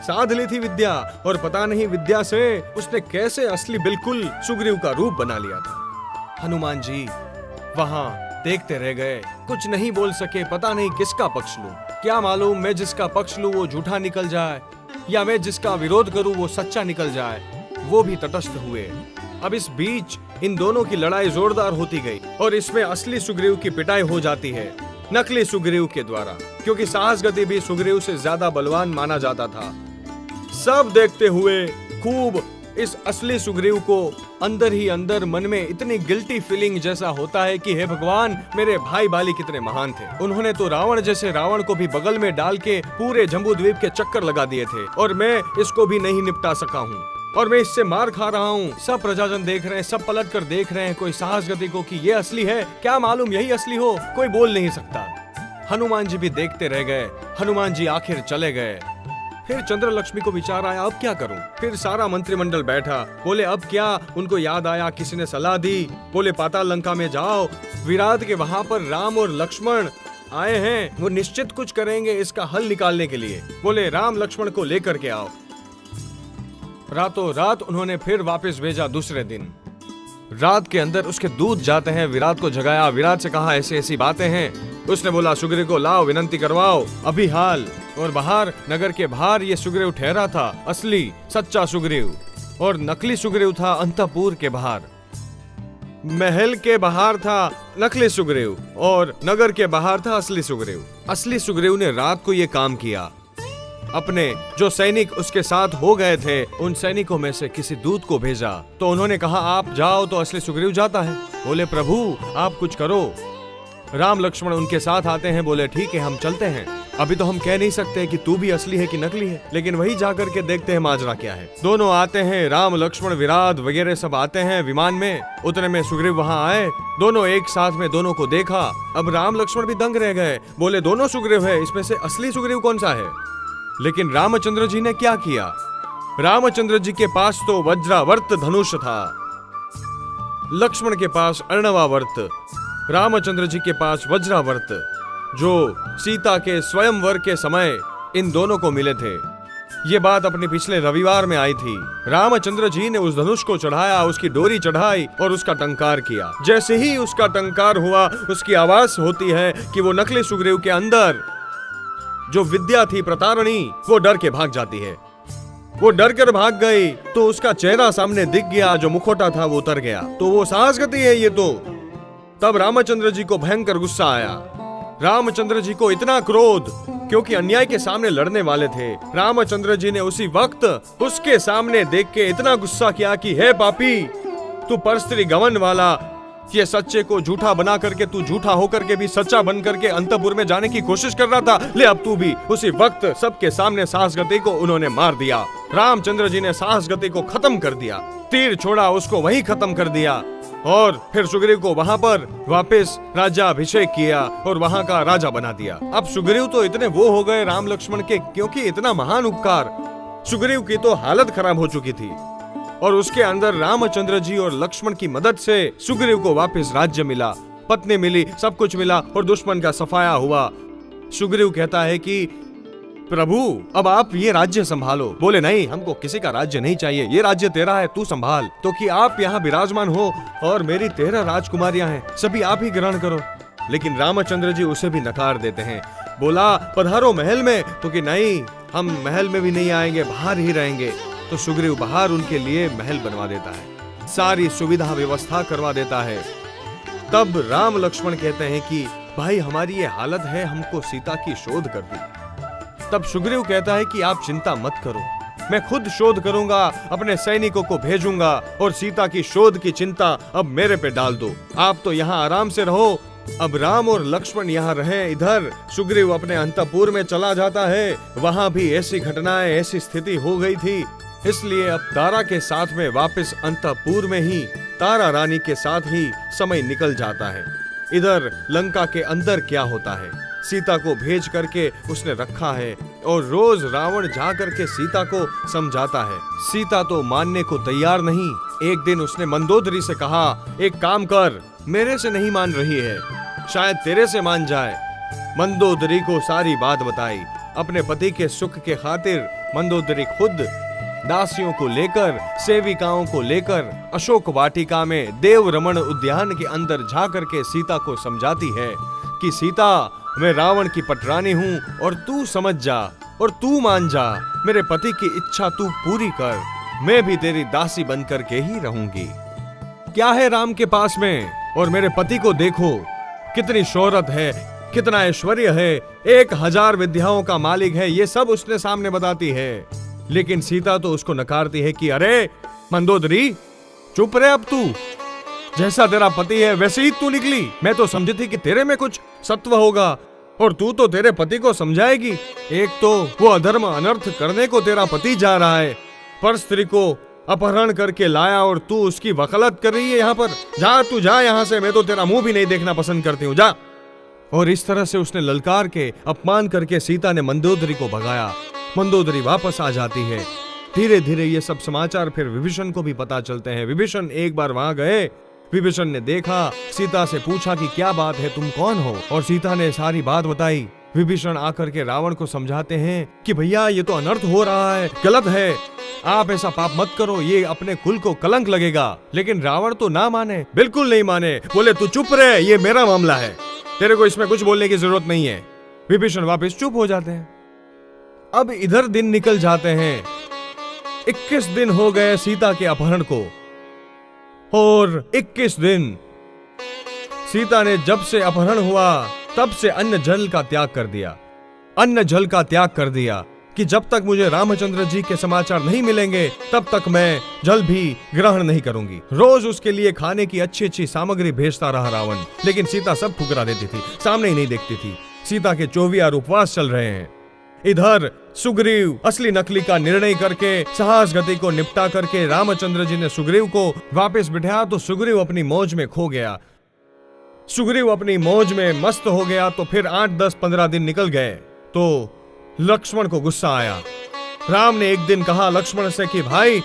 साध ली थी विद्या, और पता नहीं विद्या से उसने कैसे असली बिल्कुल सुग्रीव का रूप बना लिया था। हनुमान जी वहां देखते रह गए, कुछ नहीं बोल सके। पता नहीं किसका पक्ष लूं, क्या मालूम मैं जिसका पक्ष लूं वो झूठा निकल जाए, या मैं जिसका विरोध करूं वो सच्चा निकल जाए। वो भी तटस्थ हुए। अब इस बीच इन दोनों की लड़ाई जोरदार होती गई, और इसमें असली सुग्रीव की पिटाई हो जाती है नकली सुग्रीव के द्वारा, क्योंकि साहस गति भी सुग्रीव से ज्यादा बलवान माना जाता था। सब देखते हुए खूब इस असली सुग्रीव को अंदर ही अंदर मन में इतनी गिल्टी फीलिंग जैसा होता है कि हे भगवान, मेरे भाई बाली कितने महान थे। उन्होंने तो रावण जैसे रावण को भी बगल में डाल के पूरे जम्बूद्वीप के चक्कर लगा दिए थे, और मैं इसको भी नहीं निपटा सका हूँ, और मैं इससे मार खा रहा हूँ। सब प्रजाजन देख रहे हैं, सब पलट कर देख रहे हैं कोई साहस गति को कि ये असली है। क्या मालूम यही असली हो, कोई बोल नहीं सकता। हनुमान जी भी देखते रह गए। हनुमान जी आखिर चले गए। फिर चंद्रलक्ष्मी को विचार आया, अब क्या करूं? फिर सारा मंत्रिमंडल बैठा। बोले अब क्या? उनको याद आया, किसी ने सलाह दी। बोले पाताल लंका में जाओ, विराट के वहां पर राम और लक्ष्मण आए हैं, वो निश्चित कुछ करेंगे इसका हल निकालने के लिए। बोले राम लक्ष्मण को लेकर के आओ। रातों रात उन्होंने फिर वापस भेजा। दूसरे दिन रात के अंदर उसके दूत जाते हैं, विराट को जगाया, विराट से कहा ऐसी ऐसी बातें हैं। उसने बोला सुग्रीव को लाओ, विनंती करवाओ अभी हाल। और बाहर नगर के बाहर ये सुग्रीव ठहरा था, असली सच्चा सुग्रीव, और नकली सुग्रीव था अंतपुर के बाहर। महल के बाहर था नकली सुग्रीव, और नगर के बाहर था असली सुग्रीव। असली सुग्रीव ने रात को ये काम किया। अपने जो सैनिक उसके साथ हो गए थे, उन सैनिकों में से किसी दूत को भेजा। तो उन्होंने कहा आप जाओ, तो असली सुग्रीव जाता है। बोले प्रभु आप कुछ करो। राम लक्ष्मण उनके साथ आते हैं। बोले ठीक है हम चलते हैं। अभी तो हम कह नहीं सकते कि तू भी असली है कि नकली है, लेकिन वही जाकर के देखते हैं माजरा क्या है। दोनों आते हैं, राम लक्ष्मण विराट वगैरह सब आते हैं विमान में। उतने में सुग्रीव वहां आए, दोनों एक साथ में दोनों को देखा। अब राम लक्ष्मण भी दंग रह गए। बोले दोनों सुग्रीव है, इसमें से असली सुग्रीव कौन सा है? लेकिन रामचंद्र जी ने क्या किया? रामचंद्र जी के पास तो वज्रावर्त धनुष था, लक्ष्मण के पास अर्णवावर्त, रामचंद्र जी के पास वज्रावर्त, जो सीता के स्वयंवर के समय इन दोनों को मिले थे। ये बात अपने पिछले रविवार में आई थी। रामचंद्र जी ने उस धनुष को चढ़ाया, उसकी डोरी चढ़ाई और उसका टंकार किया। जैसे ही उसका टंकार हुआ, उसकी आवाज होती है कि वो नकली सुग्रीव के अंदर जो विद्या थी प्रतारणी, वो डर के भाग जाती है। वो डर कर भाग गई, तो उसका चेहरा सामने दिख गया, जो मुखौटा था वो उतर गया। तो वो साहस गति है ये तो। तब रामचंद्र जी को भयंकर गुस्सा आया। रामचंद्र जी को इतना क्रोध, क्योंकि अन्याय के सामने लड़ने वाले थे। रामचंद्र जी ने उसी वक्त उसके सामने देख के इतना गुस्सा किया कि हे पापी, तू परस्त्री गमन वाला, ये सच्चे को झूठा बना करके तू झूठा होकर के भी सच्चा बन करके अंतपुर में जाने की कोशिश कर रहा था। ले अब तू भी। उसी वक्त सबके सामने साहस गति को उन्होंने मार दिया। रामचंद्र जी ने साहस गति को खत्म कर दिया, तीर छोड़ा उसको वहीं खत्म कर दिया, और फिर सुग्रीव को वहां पर वापस राज्याभिषेक किया और वहां का राजा बना दिया। अब सुग्रीव तो इतने वो हो गए राम लक्ष्मण के, क्योंकि इतना महान उपकार। सुग्रीव की तो हालत खराब हो चुकी थी, और उसके अंदर रामचंद्र जी और लक्ष्मण की मदद से सुग्रीव को वापस राज्य मिला, पत्नी मिली, सब कुछ मिला, और दुश्मन का सफाया हुआ। सुग्रीव कहता है कि प्रभु अब आप ये राज्य संभालो। बोले नहीं, हमको किसी का राज्य नहीं चाहिए, ये राज्य तेरा है, तू संभाल। तो कि आप यहाँ विराजमान हो और मेरी 13 राजकुमारियां हैं, सभी आप ही ग्रहण करो। लेकिन रामचंद्र जी उसे भी नकार देते हैं। बोला पधारो महल में, तो कि नहीं, हम महल में भी नहीं आएंगे, बाहर ही रहेंगे। तो सुग्रीव बाहर उनके लिए महल बनवा देता है, सारी सुविधा व्यवस्था करवा देता है। तब राम लक्ष्मण कहते हैं कि भाई हमारी ये हालत है, हमको सीता की शोध कर दी। तब सुग्रीव कहता है कि आप चिंता मत करो, मैं खुद शोध करूंगा, अपने सैनिकों को भेजूंगा, और सीता की शोध की चिंता अब मेरे पे डाल दो। आप तो यहाँ आराम से रहो, अब राम और लक्ष्मण यहाँ रहे, इधर सुग्रीव अपने अंतपुर में चला जाता है। वहां भी ऐसी घटनाएं, ऐसी स्थिति हो गई थी, इसलिए अब तारा के साथ में वापस अंतपुर में ही तारा रानी के साथ ही समय निकल जाता है। इधर लंका के अंदर क्या होता है, सीता को भेज करके उसने रखा है और रोज रावण जा करके सीता को समझाता है। सीता तो मानने को तैयार नहीं। एक दिन उसने मंदोदरी से कहा, एक काम कर, मेरे से नहीं मान रही है, शायद तेरे से मान जाए। मंदोदरी को सारी बात बताई। अपने पति के सुख के खातिर मंदोदरी खुद दासियों को लेकर, सेविकाओं को लेकर अशोक वाटिका में देव रमण उद्यान के अंदर जा करके सीता को समझाती है कि सीता, मैं रावण की पटरानी हूँ और तू समझ जा और तू मान जा, मेरे पति की इच्छा तू पूरी कर, मैं भी तेरी दासी बनकर के ही रहूंगी। क्या है राम के पास में, और मेरे पति को देखो, कितनी शोहरत है, कितना ऐश्वर्य है, 1000 विद्याओं का मालिक है, ये सब उसने सामने बताती है। लेकिन सीता तो उसको नकारती है कि अरे मंदोदरी, चुप रहे, अब तू जैसा तेरा पति है वैसे ही तू निकली। मैं तो समझी थी कि तेरे में कुछ सत्व होगा और तू तो तेरे पति को समझाएगी। एक तो वो अधर्म अनर्थ करने को तेरा पति जा रहा है, पर स्त्री को अपहरण करके लाया और तू उसकी वकालत कर रही है यहाँ पर। जा, तू जा यहाँ से, मैं तो तेरा मुंह भी नहीं देखना पसंद करती हूँ, जा। और इस तरह से उसने ललकार के, अपमान करके सीता ने मंदोदरी को भगाया। मंदोदरी वापस आ जाती है। धीरे धीरे ये सब समाचार फिर विभीषण को भी पता चलते हैं। विभीषण एक बार वहां गए। विभीषण ने देखा, सीता से पूछा कि क्या बात है, तुम कौन हो, और सीता ने सारी बात बताई। विभीषण आकर के रावण को समझाते हैं कि भैया ये तो अनर्थ हो रहा है, गलत है, आप ऐसा पाप मत करो, ये अपने कुल को कलंक लगेगा। लेकिन रावण तो ना माने, बिल्कुल नहीं माने, बोले तू चुप रहे, ये मेरा मामला है, तेरे को इसमें कुछ बोलने की जरूरत नहीं है। विभीषण वापस चुप हो जाते हैं। अब इधर दिन निकल जाते हैं। 21 दिन हो गए सीता के अपहरण को, और 21 दिन सीता ने जब से अपहरण हुआ तब से अन्न जल का त्याग कर दिया। अन्न जल का त्याग कर दिया कि जब तक मुझे रामचंद्र जी के समाचार नहीं मिलेंगे तब तक मैं जल भी ग्रहण नहीं करूंगी। रोज उसके लिए खाने की अच्छी अच्छी सामग्री भेजता रहा रावण, लेकिन सीता सब ठुकरा देती थी, सामने ही नहीं देखती थी। सीता के 24 उपवास चल रहे हैं। इधर सुग्रीव असली नकली का निर्णय करके, साहस गति को निपटा करके रामचंद्र जी ने सुग्रीव को वापस बिठाया, तो सुग्रीव अपनी मौज में खो गया। सुग्रीव अपनी मौज में मस्त हो गया। तो फिर 8, 10, 15 दिन निकल गए तो लक्ष्मण को गुस्सा आया। राम ने एक दिन कहा लक्ष्मण से कि भाई,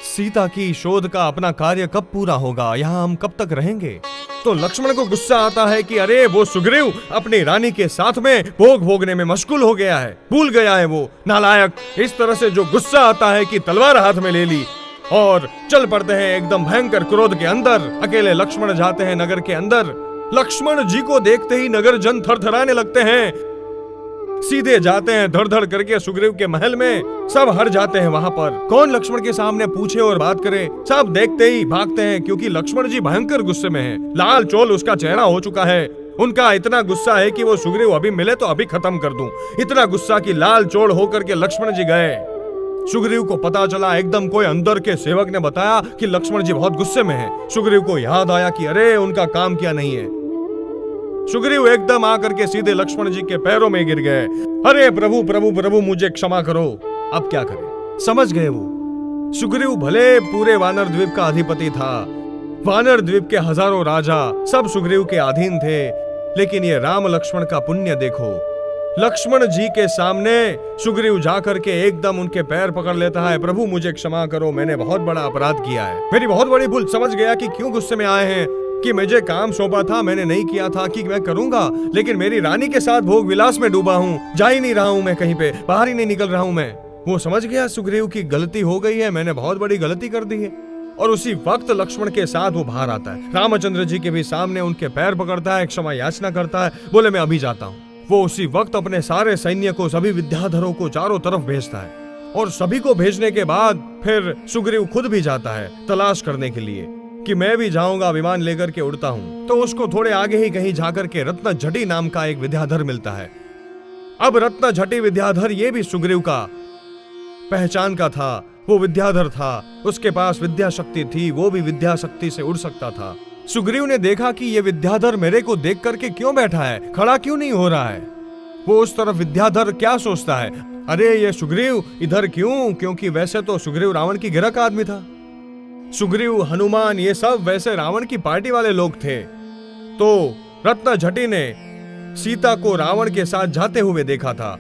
सीता की शोध का अपना कार्य कब पूरा होगा, यहाँ हम कब तक रहेंगे। तो लक्ष्मण को गुस्सा आता है कि अरे वो सुग्रीव अपनी रानी के साथ में भोग भोगने में मशगूल हो गया है, भूल गया है वो नालायक। इस तरह से जो गुस्सा आता है कि तलवार हाथ में ले ली और चल पड़ते हैं एकदम भयंकर क्रोध के अंदर। अकेले लक्ष्मण जाते हैं नगर के अंदर। लक्ष्मण जी को देखते ही नगर जन थरथराने लगते हैं। सीधे जाते हैं धड़ धड़ करके सुग्रीव के महल में। सब हर जाते हैं वहां पर। कौन लक्ष्मण के सामने पूछे और बात करे, सब देखते ही भागते हैं, क्योंकि लक्ष्मण जी भयंकर गुस्से में हैं। लाल चोल उसका चेहरा हो चुका है। उनका इतना गुस्सा है कि वो सुग्रीव अभी मिले तो अभी खत्म कर दूं। इतना गुस्सा कि लाल चोल होकर के लक्ष्मण जी गए। सुग्रीव को पता चला, एकदम कोई अंदर के सेवक ने बताया कि लक्ष्मण जी बहुत गुस्से में हैं। सुग्रीव को याद आया कि अरे उनका काम क्या नहीं है। सुग्रीव एकदम आकर के सीधे लक्ष्मण जी के पैरों में गिर गए। अरे प्रभु प्रभु प्रभु, मुझे क्षमा करो। अब क्या करें, समझ गए वो। सुग्रीव भले पूरे वानर द्वीप का अधिपति था, वानर द्वीप के हजारों राजा सब सुग्रीव के अधीन थे, लेकिन ये राम लक्ष्मण का पुण्य देखो। लक्ष्मण जी के सामने सुग्रीव जाकर के एकदम उनके पैर पकड़ लेता है। प्रभु मुझे क्षमा करो, मैंने बहुत बड़ा अपराध किया है, मेरी बहुत बड़ी भूल। समझ गया कि क्यों गुस्से में आए हैं, कि मुझे काम सौंपा था मैंने नहीं किया था, कि मैं करूंगा, लेकिन मेरी रानी के साथ भोग विलास में डूबा हूँ, जा ही नहीं रहा हूँ मैं कहीं पे, बाहर ही नहीं निकल रहा हूँ मैं। वो समझ गया सुग्रीव की गलती हो गई है, मैंने बहुत बड़ी गलती कर दी है। और उसी वक्त लक्ष्मण के साथ वो बाहर आता है। रामचंद्र जी के भी सामने उनके पैर पकड़ता है, क्षमा याचना करता है, बोले मैं अभी जाता हूँ। वो उसी वक्त अपने सारे सैन्य को, सभी विद्याधरों को चारों तरफ भेजता है। और सभी को भेजने के बाद फिर सुग्रीव खुद भी जाता है तलाश करने के लिए कि मैं भी जाऊंगा, विमान लेकर के उड़ता हूं। तो उसको थोड़े आगे ही कहीं जाकर के रत्नझटी नाम का एक विद्याधर मिलता है। अब रत्नझटी विद्याधर ये भी सुग्रीव का पहचान का था। वो विद्याधर था, उसके पास विद्या शक्ति थी, वो भी विद्या शक्ति से उड़ सकता था। सुग्रीव ने देखा कि ये विद्याधर मेरे को देख करके क्यों बैठा है, खड़ा क्यों नहीं हो रहा है। वो उस तरफ विद्याधर क्या सोचता है, अरे ये सुग्रीव इधर क्यों, क्योंकि वैसे तो सुग्रीव रावण की गिरह का आदमी था। सुग्रीव, हनुमान, ये सब वैसे रावण की पार्टी वाले लोग थे। तो रत्नझटी ने सीता को रावण के साथ जाते हुए देखा था।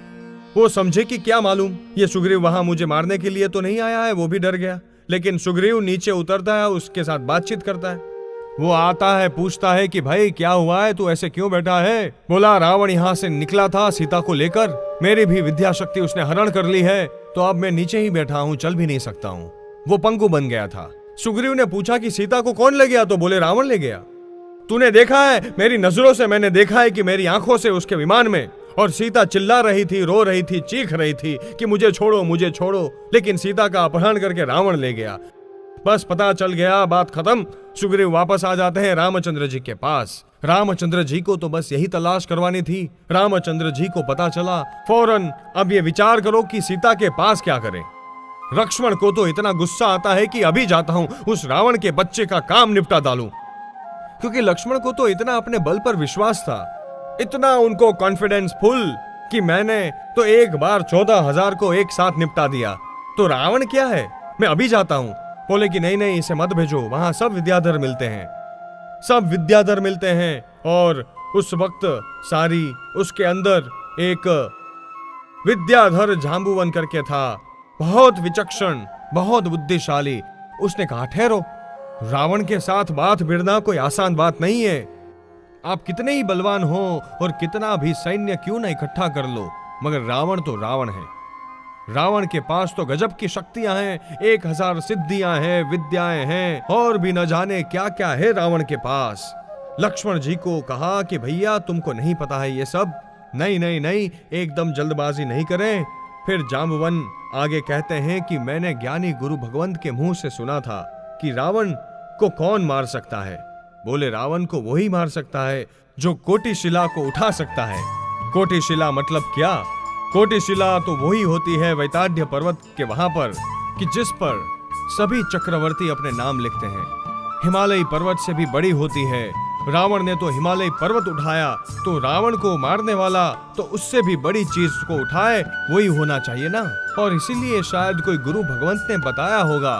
वो समझे कि क्या मालूम ये सुग्रीव वहां मुझे मारने के लिए तो नहीं आया है, वो भी डर गया। लेकिन सुग्रीव नीचे उतरता है, उसके साथ बातचीत करता है। वो आता है, पूछता है कि भाई क्या हुआ है, तू ऐसे क्यों बैठा है। बोला रावण यहाँ से निकला था सीता को लेकर, मेरी भी विद्या शक्ति उसने हरण कर ली है, तो अब मैं नीचे ही बैठा हूँ, चल भी नहीं सकता हूँ। वो पंगु बन गया था। सुग्रीव ने पूछा कि सीता को कौन ले गया, तो बोले रावण ले गया। तूने देखा है, मेरी नजरों से मैंने देखा है कि मेरी आंखों से उसके विमान में, और सीता चिल्ला रही थी, रो रही थी, चीख रही थी कि मुझे छोड़ो, मुझे छोड़ो। लेकिन सीता का अपहरण करके रावण ले गया। बस पता चल गया, बात खत्म। सुग्रीव वापस आ जाते हैं रामचंद्र जी के पास। रामचंद्र जी को तो बस यही तलाश करवानी थी। रामचंद्र जी को पता चला फौरन। अब ये विचार करो कि सीता के पास क्या करें। लक्ष्मण को तो इतना गुस्सा आता है कि अभी जाता हूं, उस रावण के बच्चे का काम निपटा डालूं। क्योंकि लक्ष्मण को तो इतना अपने बल पर विश्वास था, इतना उनको कॉन्फिडेंस फुल कि मैंने तो एक बार 14,000 को एक साथ निपटा दिया, तो रावण क्या है, मैं अभी जाता हूं। बोले कि नहीं नहीं, इसे मत भेजो, वहां सब विद्याधर मिलते हैं, सब विद्याधर मिलते हैं। और उस वक्त सारी उसके अंदर एक विद्याधर जांबुवन करके था, बहुत विचक्षण, बहुत बुद्धिशाली। उसने कहा ठहरो, रावण के साथ बात भिड़ना कोई आसान बात नहीं है। आप कितने ही बलवान हो और कितना भी सैन्य क्यों न इकट्ठा कर लो, मगर रावण तो रावण है। रावण के पास तो गजब की शक्तियां हैं, 1000 सिद्धियां हैं, विद्याएं हैं, और भी न जाने क्या क्या है रावण के पास। लक्ष्मण जी को कहा कि भैया तुमको नहीं पता है ये सब। नहीं नहीं नहीं, एकदम जल्दबाजी नहीं करें। फिर जांबवन आगे कहते हैं कि मैंने ज्ञानी गुरु भगवंत के मुंह से सुना था कि रावण को कौन मार सकता है। बोले रावण को वही मार सकता है जो कोटिशिला को उठा सकता है। कोटिशिला मतलब क्या? कोटिशिला तो वही होती है वैताढ़्य पर्वत के वहां पर कि जिस पर सभी चक्रवर्ती अपने नाम लिखते हैं। हिमालय पर्वत से भी बड़ी होती है। रावण ने तो हिमालय पर्वत उठाया, तो रावण को मारने वाला तो उससे भी बड़ी चीज को उठाए, वही होना चाहिए ना। और इसीलिए शायद कोई गुरु भगवंत ने बताया होगा,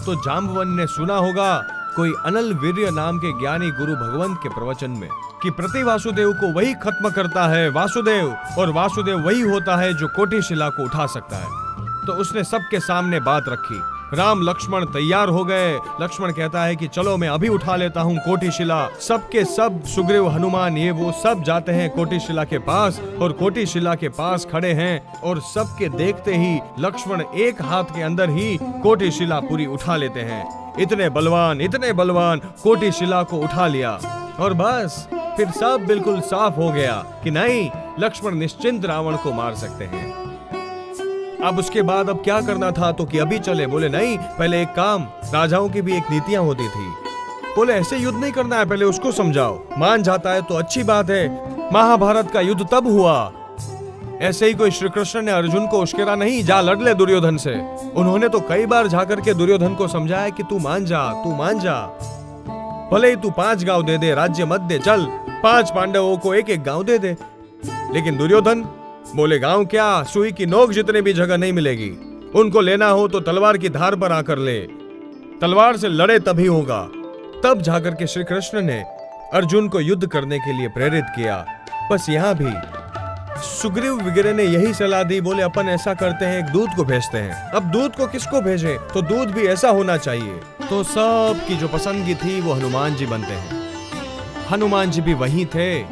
तो जांबवन ने सुना होगा कोई अनल वीर्य नाम के ज्ञानी गुरु भगवंत के प्रवचन में कि प्रति वासुदेव को वही खत्म करता है वासुदेव, और वासुदेव वही होता है जो कोटिशिला को उठा सकता है। तो उसने सबके सामने बात रखी। राम लक्ष्मण तैयार हो गए। लक्ष्मण कहता है कि चलो मैं अभी उठा लेता हूँ कोटिशिला। सबके सब सुग्रीव, हनुमान, ये वो सब जाते हैं कोटिशिला के पास, और कोटिशिला के पास खड़े हैं, और सबके देखते ही लक्ष्मण एक हाथ के अंदर ही कोटिशिला पूरी उठा लेते हैं। इतने बलवान कोटिशिला को उठा लिया, और बस फिर सब बिल्कुल साफ हो गया कि नहीं, लक्ष्मण निश्चिंत रावण को मार सकते हैं। अब उसके बाद अब क्या करना था, तो कि अभी चले। बोले नहीं, पहले एक काम, राजाओं की भी एक नीतियां होती थी। बोले ऐसे युद्ध नहीं करना है, पहले उसको समझाओ। मान जाता है तो अच्छी बात है। महाभारत का युद्ध तब हुआ, ऐसे ही कोई श्री कृष्ण ने अर्जुन को उश्केरा नहीं, जा लड़ ले दुर्योधन से। उन्होंने तो कई बार जाकर के दुर्योधन को समझाया कि तू मान जा, तू मान जा, भले ही तू 5 गांव दे दे, राज्य मत दे, चल 5 पांडवों को एक एक गांव दे दे। लेकिन दुर्योधन बोले गांव क्या, सुई की नोक जितने भी जगह नहीं मिलेगी। उनको लेना हो तो तलवार की धार पर आकर ले, तलवार से लड़े तभी होगा। तब जाकर के श्री कृष्ण ने अर्जुन को युद्ध करने के लिए प्रेरित किया। बस यहाँ भी सुग्रीव वगैरह ने यही सलाह दी। बोले अपन ऐसा करते हैं, एक दूत को भेजते हैं। अब दूत को किसको भेजे, तो दूत भी ऐसा होना चाहिए। तो सब की जो पसंदगी थी वो हनुमान जी बनते हैं। हनुमान जी भी वही थे।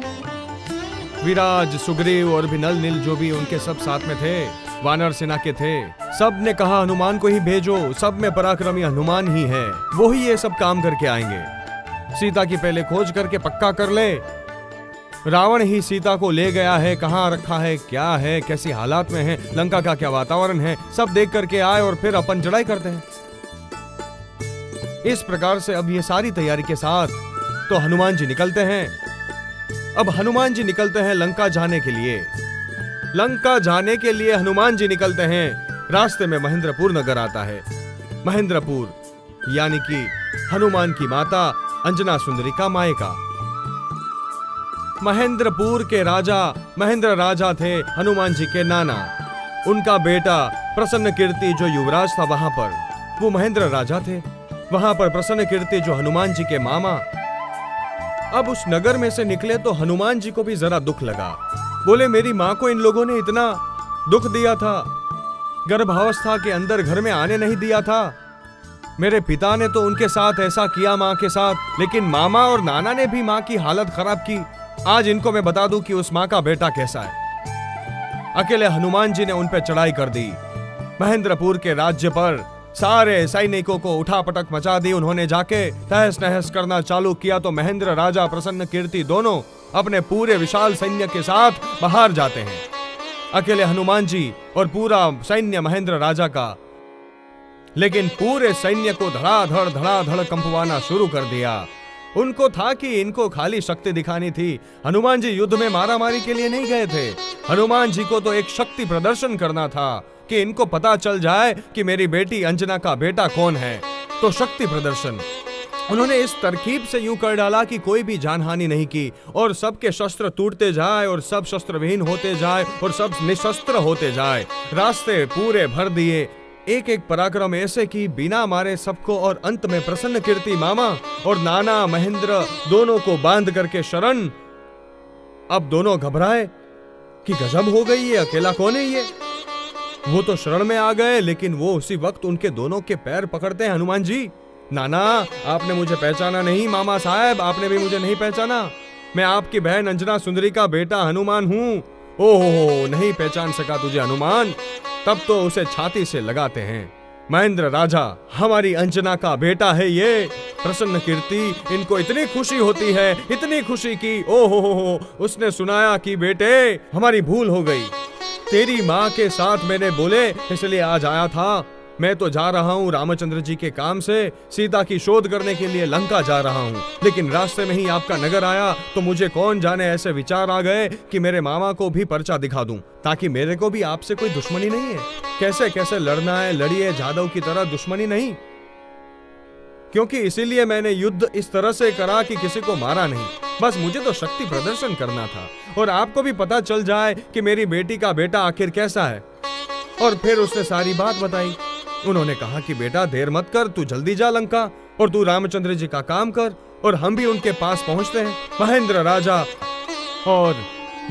विराज, सुग्रीव और भी नल नील जो भी उनके सब साथ में थे, वानर सेना के थे। सब ने कहा हनुमान को ही भेजो, सब में पराक्रमी हनुमान ही है, वो ही ये सब काम करके आएंगे। सीता की पहले खोज करके पक्का कर ले। रावण ही सीता को ले गया है, कहाँ रखा है, क्या है, कैसी हालात में है, लंका का क्या वातावरण है, सब देख करके आए और फिर अपन चढ़ाई करते हैं। इस प्रकार से अब ये सारी तैयारी के साथ तो हनुमान जी निकलते हैं। अब हनुमान जी निकलते हैं लंका जाने के लिए। लंका जाने के लिए हनुमान जी निकलते हैं। रास्ते में महेंद्रपुर नगर आता है। महेंद्रपुर यानी कि हनुमान की माता अंजना सुंदरी का मायका। महेंद्रपुर के राजा महेंद्र राजा थे हनुमान जी के नाना। उनका बेटा प्रसन्न कीर्ति जो युवराज था वहां पर, वो महेंद्र राजा थे। वहां पर प्रसन्न कीर्ति जो हनुमान जी के मामा। अब उस नगर में से निकले तो हनुमान जी को भी जरा दुख लगा। बोले, मेरी मां को इन लोगों ने इतना दुख दिया था, गर्भावस्था के अंदर घर में आने नहीं दिया था। मेरे पिता ने तो उनके साथ ऐसा किया मां के साथ, लेकिन मामा और नाना ने भी मां की हालत खराब की। आज इनको मैं बता दूं कि उस मां का बेटा कैसा है। अकेले हनुमान जी ने उन पर चढ़ाई कर दी। महेंद्रपुर के राज्य पर सारे सैनिकों को उठापटक मचा दी। उन्होंने जाके तहस नहस करना चालू किया तो महेंद्र राजा प्रसन्न कीर्ति दोनों अपने पूरे विशाल सैन्य के साथ बाहर जाते हैं। अकेले हनुमान जी और पूरा सैन्य महेंद्र राजा का, लेकिन पूरे सैन्य को धड़ाधड़ कंपवाना शुरू कर दिया। उनको था कि इनको खाली शक्ति दिखानी थी। हनुमान जी युद्ध में मारामारी के लिए नहीं गए थे। हनुमान जी को तो एक शक्ति प्रदर्शन करना था कि इनको पता चल जाए कि मेरी बेटी अंजना का बेटा कौन है। तो शक्ति प्रदर्शन उन्होंने इस तरकीब से यूं कर डाला कि कोई भी जानहानि नहीं की और सबके शस्त्र टूटते जाए और सब शस्त्रविहीन होते जाए और सब निशस्त्र होते जाए। रास्ते पूरे भर दिए। एक एक पराक्रम ऐसे कि बिना मारे सबको, और अंत में प्रसन्न कीर्ति मामा और नाना महेंद्र दोनों को बांध करके शरण। अब दोनों घबराए कि गजब हो गई, ये अकेला कौन है ये। वो तो शरण में आ गए, लेकिन वो उसी वक्त उनके दोनों के पैर पकड़ते हैं। हनुमान जी, नाना आपने मुझे पहचाना नहीं, मामा साहब आपने भी मुझे नहीं पहचाना। मैं आपकी बहन अंजना सुंदरी का बेटा हनुमान हूँ। ओहो, नहीं पहचान सका तुझे हनुमान। तब तो उसे छाती से लगाते हैं। महेंद्र राजा, हमारी अंजना का बेटा है ये प्रसन्न कीर्ति। इनको इतनी खुशी होती है, इतनी खुशी की ओहो, उसने सुनाया कि बेटे हमारी भूल हो गई, तेरी माँ के साथ मैंने बोले इसलिए आज आया था। मैं तो जा रहा हूँ रामचंद्र जी के काम से, सीता की शोध करने के लिए लंका जा रहा हूँ, लेकिन रास्ते में ही आपका नगर आया तो मुझे कौन जाने ऐसे विचार आ गए कि मेरे मामा को भी पर्चा दिखा दूं, ताकि मेरे को भी आपसे कोई दुश्मनी नहीं है। कैसे कैसे लड़ना है लड़िए, जादव की तरह दुश्मनी नहीं। क्योंकि इसीलिए मैंने युद्ध इस तरह से करा कि किसी को मारा नहीं, बस मुझे तो शक्ति प्रदर्शन करना था और आपको भी पता चल जाए कि मेरी बेटी का बेटा आखिर कैसा है। और फिर उसने सारी बात बताई। उन्होंने कहा कि बेटा देर मत कर, तू जल्दी जा लंका और तू रामचंद्र जी का काम कर और हम भी उनके पास पहुंचते हैं। महेंद्र राजा और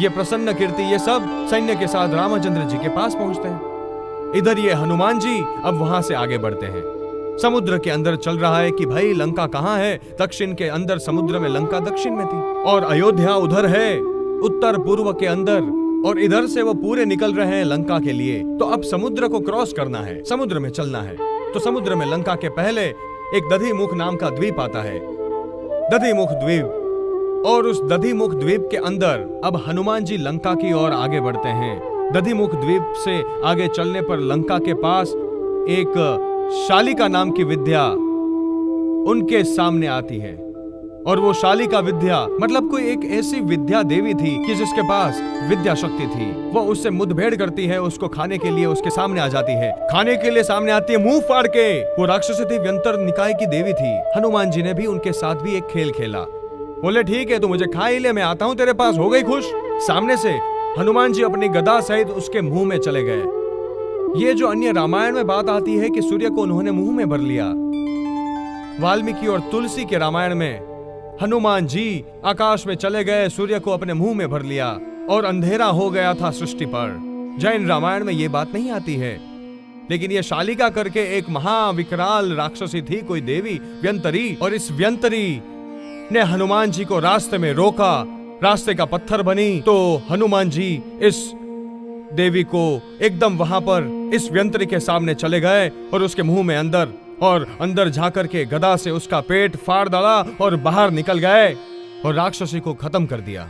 ये प्रसन्न कीर्ति ये सब सैन्य के साथ रामचंद्र जी के पास पहुंचते हैं। इधर ये हनुमान जी अब वहां से आगे बढ़ते हैं। समुद्र के अंदर चल रहा है कि भाई लंका कहाँ है। दक्षिण के अंदर समुद्र में लंका दक्षिण में थी और अयोध्या उधर है उत्तर पूर्व के अंदर, और इधर से वो पूरे निकल रहे हैं लंका के लिए। तो अब समुद्र को क्रॉस करना है, समुद्र में चलना है। तो समुद्र में लंका के पहले एक दधिमुख नाम का द्वीप आता है, दधिमुख द्वीप। और उस दधिमुख द्वीप के अंदर अब हनुमान जी लंका की ओर आगे बढ़ते हैं। दधिमुख द्वीप से आगे चलने पर लंका के पास एक शालिका नाम की विद्या उनके सामने आती है। और वो शालिका विद्या मतलब कोई एक ऐसी विद्या देवी थी कि जिसके पास विद्या शक्ति थी। वो उससे मुठभेड़ करती है, उसको खाने के लिए उसके सामने आ जाती है, खाने के लिए सामने आती है मुंह फाड़ के। वो राक्षसी थी, व्यंतर निकाय की देवी थी। हनुमान जी ने भी उनके साथ भी एक खेल खेला। बोले ठीक है तू मुझे खा ही ले, मैं आता हूँ तेरे पास। हो गई खुश। सामने से हनुमान जी अपनी गदा सहित उसके मुंह में चले गए। ये जो अन्य रामायण में बात आती है कि सूर्य को उन्होंने मुंह में भर लिया। वाल्मीकि और तुलसी के रामायण में हनुमान जी आकाश में चले गए, सूर्य को अपने मुंह में भर लिया और अंधेरा हो गया था सृष्टि पर। जैन रामायण में ये बात नहीं आती है, लेकिन ये शालिका करके एक महाविकराल राक्षसी थी, कोई देवी व्यंतरी। और इस व्यंतरी ने हनुमान जी को रास्ते में रोका, रास्ते का पत्थर बनी। तो हनुमान जी इस देवी को एकदम वहां पर इस व्यंतरी के सामने चले गए और उसके मुंह में अंदर जाकर के गदा से उसका पेट फाड़ डाला और बाहर निकल गए और राक्षसी को खत्म कर दिया।